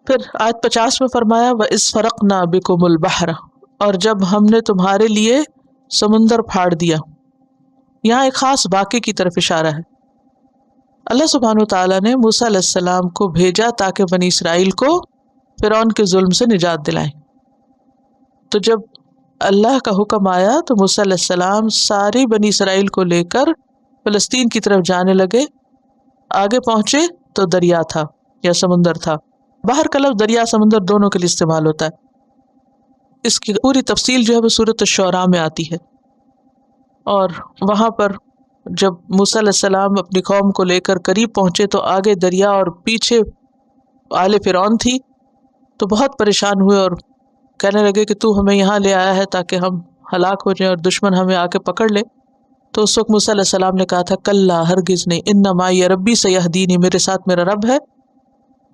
پھر آیت 50 میں فرمایا وَإِذْ فَرَقْنَا بِكُمُ الْبَحْرَ، اور جب ہم نے تمہارے لیے سمندر پھاڑ دیا. یہاں ایک خاص واقعے کی طرف اشارہ ہے. اللہ سبحانہ وتعالیٰ نے موسیٰ علیہ السلام کو بھیجا تاکہ بنی اسرائیل کو فرعون کے ظلم سے نجات دلائیں. تو جب اللہ کا حکم آیا تو موسیٰ علیہ السلام ساری بنی اسرائیل کو لے کر فلسطین کی طرف جانے لگے. آگے پہنچے تو دریا تھا یا سمندر تھا. باہر کا لفظ دریا سمندر دونوں کے لیے استعمال ہوتا ہے. اس کی پوری تفصیل جو ہے وہ سورۃ الشعراء میں آتی ہے. اور وہاں پر جب موسیٰ علیہ السلام اپنی قوم کو لے کر قریب پہنچے تو آگے دریا اور پیچھے آل فرعون تھی، تو بہت پریشان ہوئے اور کہنے لگے کہ تو ہمیں یہاں لے آیا ہے تاکہ ہم ہلاک ہو جائیں اور دشمن ہمیں آ کے پکڑ لے. تو اس وقت موسیٰ علیہ السلام نے کہا تھا کلا، ہرگز نہیں، ان معی ربی سیہدینی، میرے ساتھ میرا رب ہے،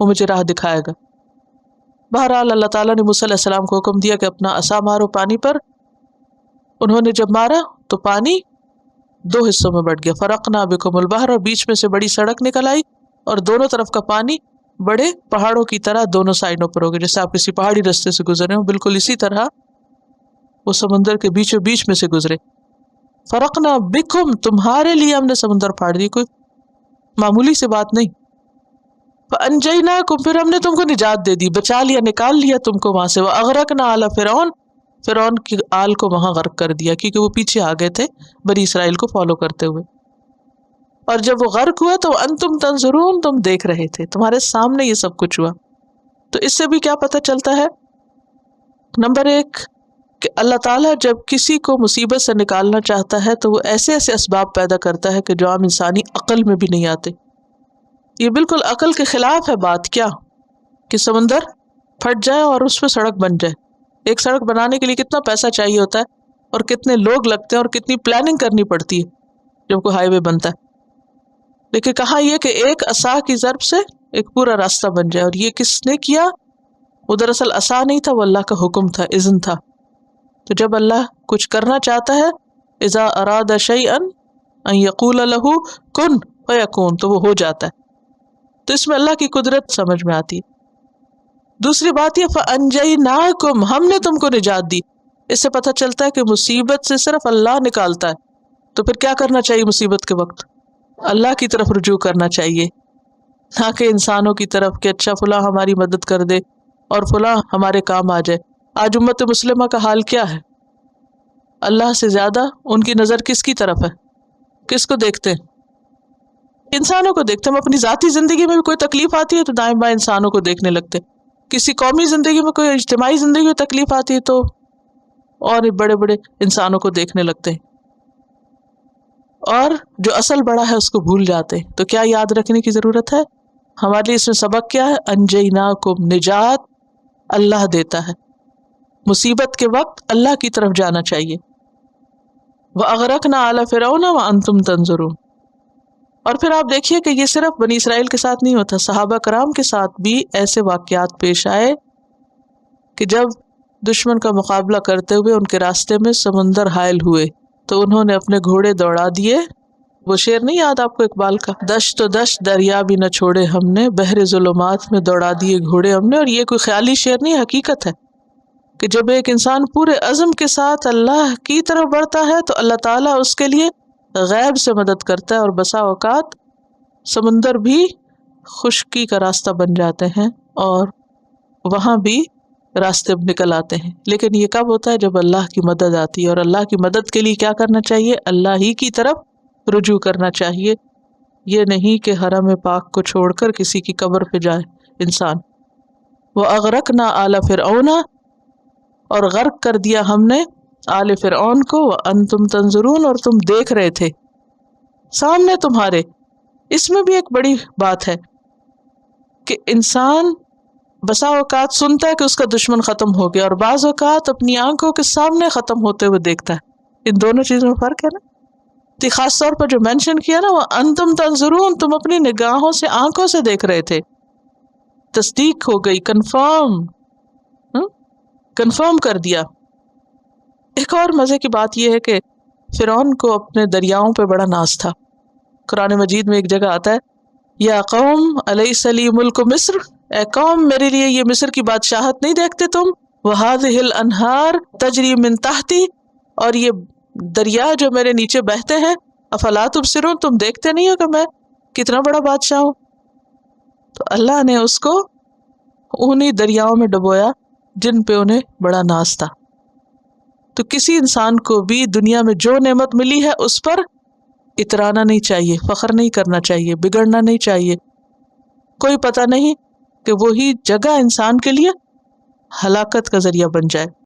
وہ مجھے راہ دکھائے گا. بہرحال اللہ تعالیٰ نے موسیٰ علیہ السلام کو حکم دیا کہ اپنا عصا مارو پانی پر. انہوں نے جب مارا تو پانی دو حصوں میں بٹ گیا. فرقنا بکم البحر، اور بیچ میں سے بڑی سڑک نکل آئی اور دونوں طرف کا پانی بڑے پہاڑوں کی طرح دونوں سائڈوں پر ہو گئے. جیسے آپ کسی پہاڑی رستے سے گزرے ہوں، بالکل اسی طرح وہ سمندر کے بیچوں بیچ میں سے گزرے. فرقنا بکم، تمہارے لیے ہم نے سمندر پھاڑ دی، کوئی معمولی سی بات نہیں. فانجیناکم، پھر ہم نے تم کو نجات دے دی، بچا لیا، نکال لیا تم کو وہاں سے. واغرقنا آل فرعون، فرعون کی آل کو وہاں غرق کر دیا کیونکہ وہ پیچھے آ گئے تھے بنی اسرائیل کو فالو کرتے ہوئے. اور جب وہ غرق ہوا تو انتم تنظرون، تم دیکھ رہے تھے، تمہارے سامنے یہ سب کچھ ہوا. تو اس سے بھی کیا پتہ چلتا ہے؟ نمبر 1 کہ اللہ تعالیٰ جب کسی کو مصیبت سے نکالنا چاہتا ہے تو وہ ایسے ایسے اسباب پیدا کرتا ہے کہ جو عام انسانی عقل میں بھی نہیں آتے. یہ بالکل عقل کے خلاف ہے بات. کیا کہ سمندر پھٹ جائے اور اس پہ سڑک بن جائے. ایک سڑک بنانے کے لیے کتنا پیسہ چاہیے ہوتا ہے اور کتنے لوگ لگتے ہیں اور کتنی پلاننگ کرنی پڑتی ہے جب کوئی ہائی وے بنتا ہے. لیکن کہا یہ کہ ایک عصا کی ضرب سے ایک پورا راستہ بن جائے. اور یہ کس نے کیا؟ وہ دراصل عصا نہیں تھا، وہ اللہ کا حکم تھا، اذن تھا. تو جب اللہ کچھ کرنا چاہتا ہے، اذا اراد شیئا ان یقول له کن فیکون، تو وہ ہو جاتا ہے. تو اس میں اللہ کی قدرت سمجھ میں آتی ہے. دوسری بات یہ فانجیناکم، ہم نے تم کو نجات دی. اس سے پتہ چلتا ہے کہ مصیبت سے صرف اللہ نکالتا ہے. تو پھر کیا کرنا چاہیے مصیبت کے وقت؟ اللہ کی طرف رجوع کرنا چاہیے، نہ کہ انسانوں کی طرف کہ اچھا فلاں ہماری مدد کر دے اور فلاں ہمارے کام آ جائے. آج امت مسلمہ کا حال کیا ہے؟ اللہ سے زیادہ ان کی نظر کس کی طرف ہے؟ کس کو دیکھتے ہیں؟ انسانوں کو دیکھتے ہیں. ہم اپنی ذاتی زندگی میں بھی کوئی تکلیف آتی ہے تو دائیں بائیں انسانوں کو دیکھنے لگتے ہیں. کسی قومی زندگی میں، کوئی اجتماعی زندگی میں تکلیف آتی ہے تو اور بڑے بڑے انسانوں کو دیکھنے لگتے ہیں، اور جو اصل بڑا ہے اس کو بھول جاتے ہیں. تو کیا یاد رکھنے کی ضرورت ہے؟ ہمارے لیے اس میں سبق کیا ہے؟ انجیناکم، نجات اللہ دیتا ہے. مصیبت کے وقت اللہ کی طرف جانا چاہیے. وَأَغْرَقْنَا آلَ فِرْعَوْنَ وَأَنْتُمْ تَنْظُرُونَ. اور پھر آپ دیکھیے کہ یہ صرف بنی اسرائیل کے ساتھ نہیں ہوتا، صحابہ کرام کے ساتھ بھی ایسے واقعات پیش آئے کہ جب دشمن کا مقابلہ کرتے ہوئے ان کے راستے میں سمندر حائل ہوئے تو انہوں نے اپنے گھوڑے دوڑا دیے. وہ شعر نہیں یاد آپ کو اقبال کا؟ دشت و دشت دریا بھی نہ چھوڑے ہم نے، بحر ظلمات میں دوڑا دیے گھوڑے ہم نے. اور یہ کوئی خیالی شعر نہیں، حقیقت ہے کہ جب ایک انسان پورے عزم کے ساتھ اللہ کی طرف بڑھتا ہے تو اللہ تعالیٰ اس کے لیے غیب سے مدد کرتا ہے. اور بسا اوقات سمندر بھی خشکی کا راستہ بن جاتے ہیں اور وہاں بھی راستے نکل آتے ہیں. لیکن یہ کب ہوتا ہے؟ جب اللہ کی مدد آتی ہے. اور اللہ کی مدد کے لیے کیا کرنا چاہیے؟ اللہ ہی کی طرف رجوع کرنا چاہیے. یہ نہیں کہ حرم پاک کو چھوڑ کر کسی کی قبر پہ جائے انسان. وَأَغْرَقْنَا آلَ فِرْعَوْنَ، اور غرق کر دیا ہم نے آل فرعون کو. وَأَنْتُمْ تَنْظُرُونَ، اور تم دیکھ رہے تھے سامنے تمہارے. اس میں بھی ایک بڑی بات ہے کہ انسان بسا اوقات سنتا ہے کہ اس کا دشمن ختم ہو گیا اور بعض اوقات اپنی آنکھوں کے سامنے ختم ہوتے ہوئے دیکھتا ہے. ان دونوں چیزوں میں فرق ہے نا. تو خاص طور پر جو مینشن کیا نا، وہ انتم تنظرون، تم اپنی نگاہوں سے، آنکھوں سے دیکھ رہے تھے. تصدیق ہو گئی، کنفرم کر دیا. ایک اور مزے کی بات یہ ہے کہ فرعون کو اپنے دریاؤں پہ بڑا ناز تھا. قرآن مجید میں ایک جگہ آتا ہے یا قوم الیس لی ملک مصر اے قوم میرے لیے یہ مصر کی بادشاہت نہیں دیکھتے تم؟ وہذہ الانہار تجری من تحتی، اور یہ دریا جو میرے نیچے بہتے ہیں، افلا تبصرون، تم دیکھتے نہیں ہو کہ میں کتنا بڑا بادشاہ ہوں؟ تو اللہ نے اس کو انہی دریاؤں میں ڈبویا جن پہ انہیں بڑا ناز تھا۔ تو کسی انسان کو بھی دنیا میں جو نعمت ملی ہے اس پر اترانا نہیں چاہیے، فخر نہیں کرنا چاہیے، بگڑنا نہیں چاہیے۔ کوئی پتہ نہیں کہ وہی جگہ انسان کے لیے ہلاکت کا ذریعہ بن جائے۔